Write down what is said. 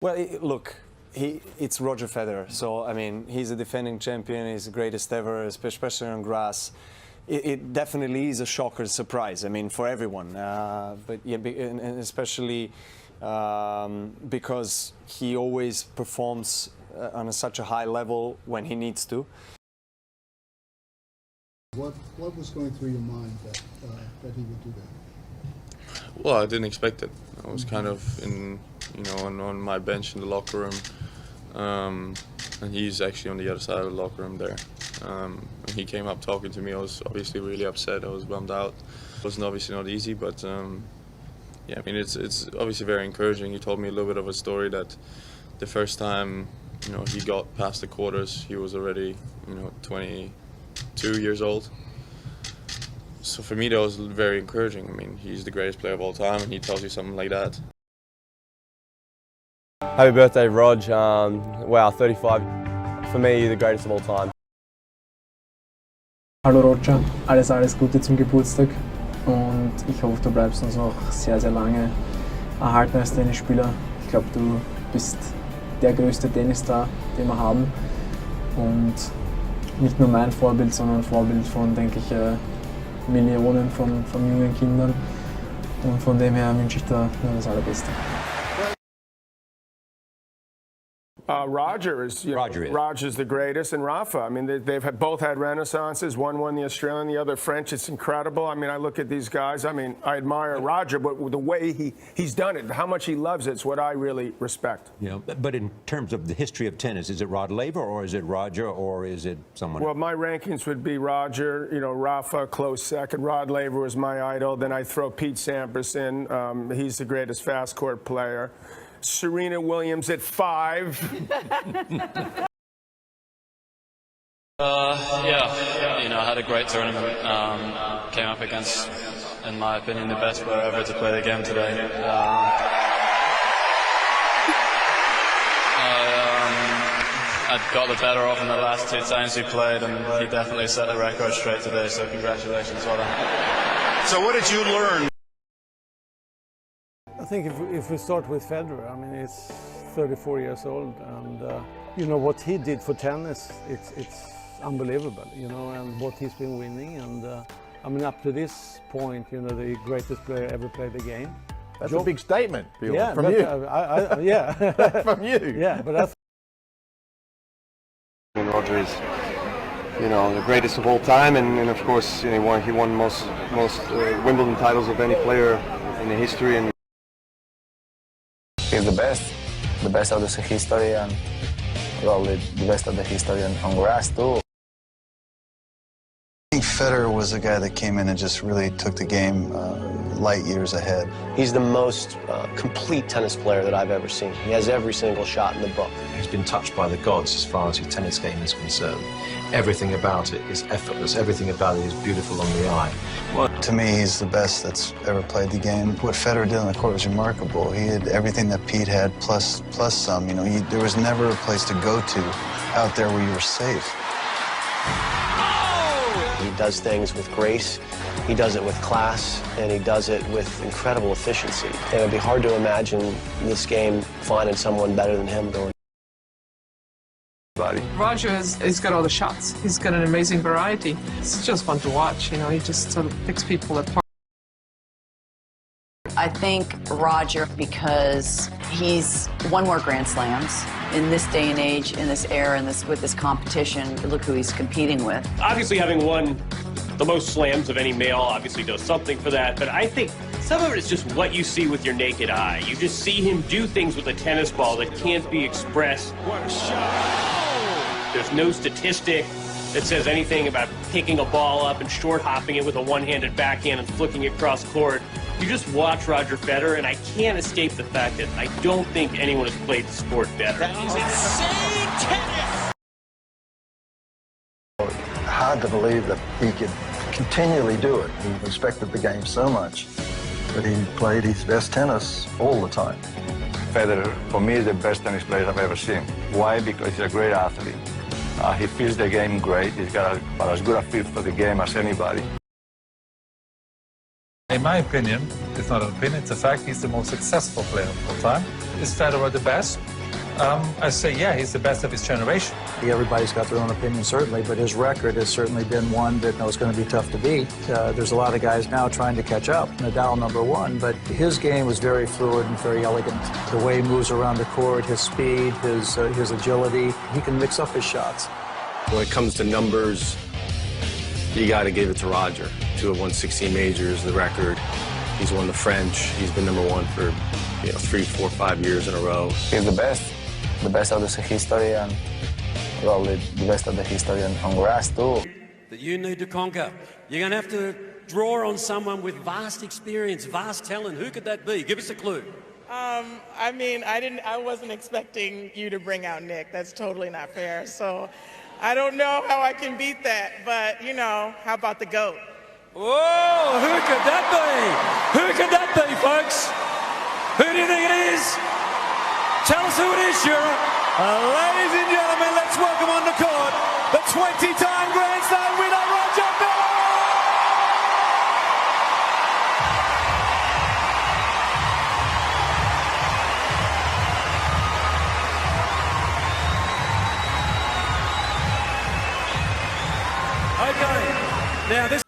Well, look, it's Roger Federer. So, I mean, he's a defending champion. He's the greatest ever, especially on grass. It definitely is a shocker, surprise. I mean, for everyone. But yeah, and especially because he always performs on such a high level when he needs to. What was going through your mind that he would do that? Well, I didn't expect it. I was kind of on my bench in the locker room, and he's actually on the other side of the locker room there. And he came up talking to me. I was obviously really upset. I was bummed out. It wasn't obviously not easy, but yeah, I mean it's obviously very encouraging. He told me a little bit of a story that the first time he got past the quarters, he was already 22 years old. So for me that was very encouraging. I mean, he's the greatest player of all time, and he tells you something like that. Happy birthday, Rog. Wow, 35. For me, the greatest of all time. Hallo Roger, alles Gute zum Geburtstag und ich hoffe, du bleibst uns noch sehr, sehr lange erhalten als Tennisspieler. Ich glaube, du bist der größte Tennisstar, den wir haben, und nicht nur mein Vorbild, sondern ein Vorbild von, denke ich, Millionen von jungen Kindern, und von dem her wünsche ich dir nur das Allerbeste. Roger is the greatest, and Rafa. I mean, they've both had renaissances. One won the Australian, the other French. It's incredible. I mean, I look at these guys. I mean, I admire Roger, but the way he's done it, how much he loves it's what I really respect. But in terms of the history of tennis, is it Rod Laver, or is it Roger, or is it someone else? Well, my rankings would be Roger, Rafa, close second. Rod Laver was my idol. Then I throw Pete Sampras in. He's the greatest fast court player. Serena Williams at 5. Yeah, I had a great tournament. Came up against, in my opinion, the best player ever to play the game today. I got the better of him the last 2 times we played, and he definitely set the record straight today, so congratulations. Well done. So what did you learn? I think if we start with Federer, I mean, he's 34 years old, and what he did for tennis, it's unbelievable, and what he's been winning, and I mean, up to this point, the greatest player ever played the game. That's a big statement, Bjorn, yeah, from you. Yeah, from you. Yeah, but Roger is, the greatest of all time, and of course, he won most Wimbledon titles of any player in the history. And he's the best of the history, and probably the best of the history on grass too. I think Federer was the guy that came in and just really took the game light years ahead. He's the most complete tennis player that I've ever seen. He has every single shot in the book. He's been touched by the gods as far as his tennis game is concerned. Everything about it is effortless. Everything about it is beautiful on the eye. Well, to me, he's the best that's ever played the game. What Federer did on the court was remarkable. He had everything that Pete had, plus some. There was never a place to go to out there where you were safe. He does things with grace, he does it with class, and he does it with incredible efficiency. And it'd be hard to imagine this game finding someone better than him going. Roger he's got all the shots. He's got an amazing variety. It's just fun to watch, he just sort of picks people apart. I think Roger, because he's won more Grand Slams in this day and age, in this era, and with this competition. Look who he's competing with. Obviously, having won the most slams of any male obviously does something for that, but I think some of it is just what you see with your naked eye. You just see him do things with a tennis ball that can't be expressed. What a shot! There's no statistic that says anything about picking a ball up and short hopping it with a one-handed backhand and flicking it cross court. You just watch Roger Federer, and I can't escape the fact that I don't think anyone has played the sport better. That is insane tennis! Hard to believe that he could continually do it. He respected the game so much that he played his best tennis all the time. Federer, for me, is the best tennis player I've ever seen. Why? Because he's a great athlete. He feels the game great. He's got about as good a feel for the game as anybody. In my opinion, it's not an opinion, it's a fact, he's the most successful player of all time. Is Federer the best? I say, yeah, he's the best of his generation. Everybody's got their own opinion, certainly, but his record has certainly been one that is going to be tough to beat. There's a lot of guys now trying to catch up. Nadal, #1, but his game was very fluid and very elegant. The way he moves around the court, his speed, his agility, he can mix up his shots. When it comes to numbers, you got to give it to Roger. 2 of 116 majors, the record. He's won the French. He's been #1 for 3, 4, 5 years in a row. He's the best of the history, and probably the best of the history on grass too. That you need to conquer. You're going to have to draw on someone with vast experience, vast talent. Who could that be? Give us a clue. I mean, I wasn't expecting you to bring out Nick. That's totally not fair. So I don't know how I can beat that, but how about the GOAT? Whoa, who could that be? Who could that be, folks? Who do you think it is? Tell us who it is, Shura. Ladies and gentlemen, let's welcome on the court the 20-time Grand Slam winner, Roger Federer! Okay, now this